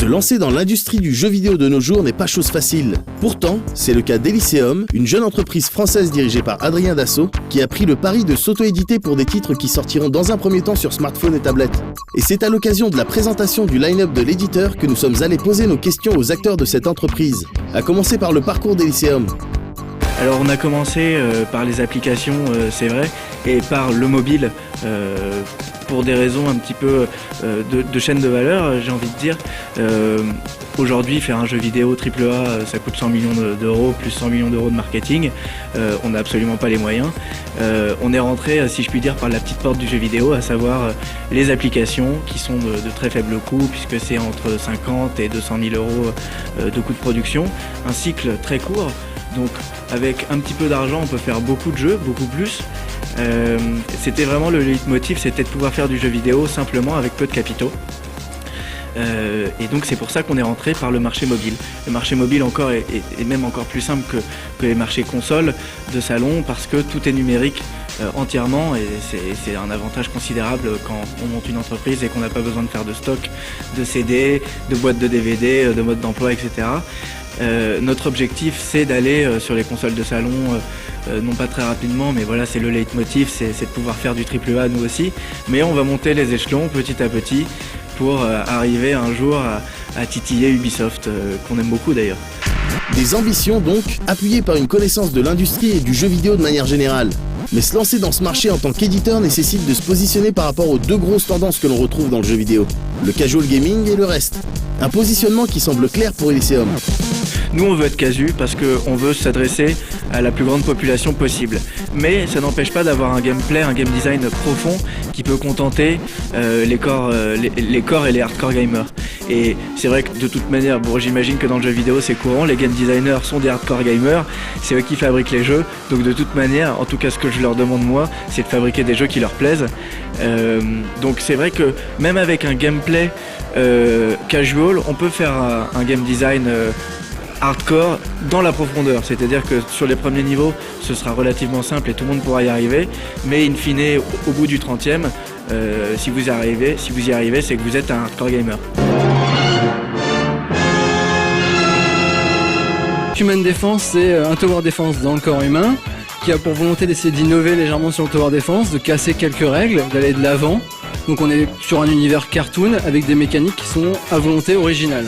lancer dans l'industrie du jeu vidéo de nos jours n'est pas chose facile. Pourtant, c'est le cas d'Elysium, une jeune entreprise française dirigée par Adrien Dassault, qui a pris le pari de s'auto-éditer pour des titres qui sortiront dans un premier temps sur smartphone et tablette. Et c'est à l'occasion de la présentation du line-up de l'éditeur que nous sommes allés poser nos questions aux acteurs de cette entreprise, à commencer par le parcours d'Elysium. Alors on a commencé par les applications, c'est vrai, et par le mobile, pour des raisons un petit peu de chaîne de valeur, j'ai envie de dire. Aujourd'hui, faire un jeu vidéo AAA, ça coûte 100 millions d'euros, plus 100 millions d'euros de marketing. On n'a absolument pas les moyens. On est rentré, si je puis dire, par la petite porte du jeu vidéo, à savoir les applications qui sont de très faible coût, puisque c'est entre 50 et 200 000 euros de coût de production. Un cycle très court. Donc avec un petit peu d'argent, on peut faire beaucoup de jeux, beaucoup plus. C'était vraiment le leitmotiv, c'était de pouvoir faire du jeu vidéo simplement avec peu de capitaux. Et donc c'est pour ça qu'on est rentré par le marché mobile. Le marché mobile encore est même encore plus simple que les marchés consoles de salon, parce que tout est numérique entièrement, et c'est un avantage considérable quand on monte une entreprise et qu'on n'a pas besoin de faire de stock, de CD, de boîtes de DVD, de mode d'emploi, etc. Notre objectif, c'est d'aller sur les consoles de salon, non pas très rapidement, mais voilà, c'est le leitmotiv, c'est de pouvoir faire du AAA nous aussi, mais on va monter les échelons petit à petit pour arriver un jour à titiller Ubisoft, qu'on aime beaucoup d'ailleurs. Des ambitions donc, appuyées par une connaissance de l'industrie et du jeu vidéo de manière générale. Mais se lancer dans ce marché en tant qu'éditeur nécessite de se positionner par rapport aux deux grosses tendances que l'on retrouve dans le jeu vidéo, le casual gaming et le reste. Un positionnement qui semble clair pour Elysium. Nous, on veut être casu parce qu'on veut s'adresser à la plus grande population possible. Mais ça n'empêche pas d'avoir un gameplay, un game design profond qui peut contenter les corps et les hardcore gamers. Et c'est vrai que de toute manière, bon, j'imagine que dans le jeu vidéo c'est courant, les game designers sont des hardcore gamers, c'est eux qui fabriquent les jeux, donc de toute manière, en tout cas ce que je leur demande moi, c'est de fabriquer des jeux qui leur plaisent. Donc c'est vrai que même avec un gameplay casual, on peut faire un game design hardcore dans la profondeur, c'est-à-dire que sur les premiers niveaux ce sera relativement simple et tout le monde pourra y arriver, mais in fine au bout du 30e, si vous y arrivez, c'est que vous êtes un hardcore gamer. Human Defense, c'est un tower defense dans le corps humain qui a pour volonté d'essayer d'innover légèrement sur le tower defense, de casser quelques règles, d'aller de l'avant. Donc on est sur un univers cartoon avec des mécaniques qui sont à volonté originales.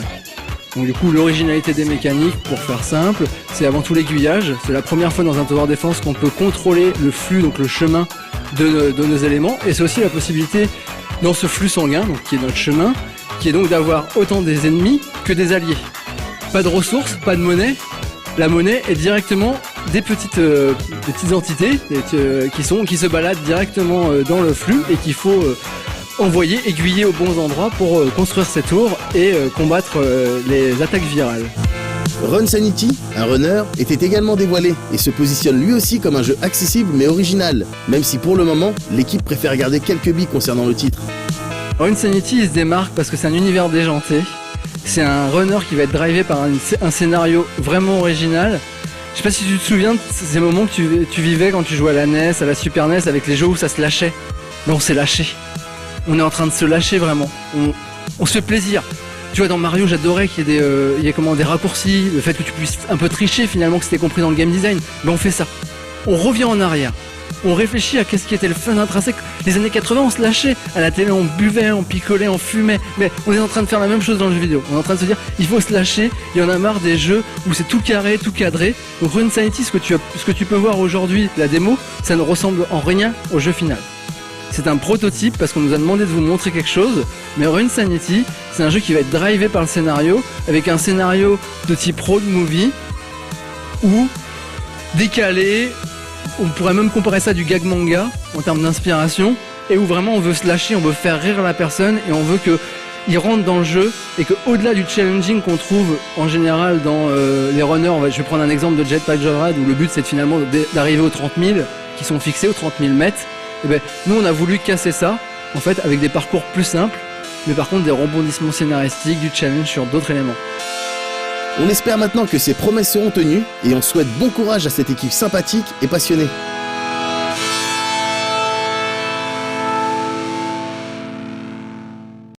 Donc du coup, l'originalité des mécaniques, pour faire simple, c'est avant tout l'aiguillage. C'est la première fois dans un tower defense qu'on peut contrôler le flux, donc le chemin de nos éléments. Et c'est aussi la possibilité, dans ce flux sanguin, donc qui est notre chemin, qui est donc d'avoir autant des ennemis que des alliés. Pas de ressources, pas de monnaie. La monnaie est directement des petites entités qui se baladent directement dans le flux et qu'il faut envoyer, aiguiller aux bons endroits pour construire ces tours et combattre les attaques virales. Run Sanity, un runner, était également dévoilé et se positionne lui aussi comme un jeu accessible mais original, même si pour le moment, l'équipe préfère garder quelques billes concernant le titre. Run Sanity, il se démarque parce que c'est un univers déjanté. C'est un runner qui va être drivé par un scénario vraiment original. Je sais pas si tu te souviens de ces moments que tu vivais quand tu jouais à la NES, à la Super NES, avec les jeux où ça se lâchait. Mais on s'est lâché. On est en train de se lâcher vraiment. On se fait plaisir. Tu vois, dans Mario, j'adorais qu'il y ait des raccourcis, le fait que tu puisses un peu tricher finalement, que c'était compris dans le game design. Mais on fait ça. On revient en arrière. On réfléchit à qu'est-ce qui était le fun intrinsèque. Les années 80, on se lâchait. À la télé, on buvait, on picolait, on fumait. Mais on est en train de faire la même chose dans le jeu vidéo. On est en train de se dire, il faut se lâcher. Il y en a marre des jeux où c'est tout carré, tout cadré. Donc Run Sanity, ce que tu peux voir aujourd'hui, la démo, ça ne ressemble en rien au jeu final. C'est un prototype parce qu'on nous a demandé de vous montrer quelque chose. Mais Run Sanity, c'est un jeu qui va être drivé par le scénario, avec un scénario de type road movie, ou décalé. On pourrait même comparer ça à du gag manga en termes d'inspiration, et où vraiment on veut se lâcher, on veut faire rire la personne et on veut qu'il rentre dans le jeu et qu'au-delà du challenging qu'on trouve en général dans les runners, je vais prendre un exemple de Jetpack Joyride où le but c'est finalement d'arriver aux 30 000 qui sont fixés, aux 30 000 mètres. Et ben, nous on a voulu casser ça en fait avec des parcours plus simples, mais par contre des rebondissements scénaristiques, du challenge sur d'autres éléments. On espère maintenant que ces promesses seront tenues et on souhaite bon courage à cette équipe sympathique et passionnée.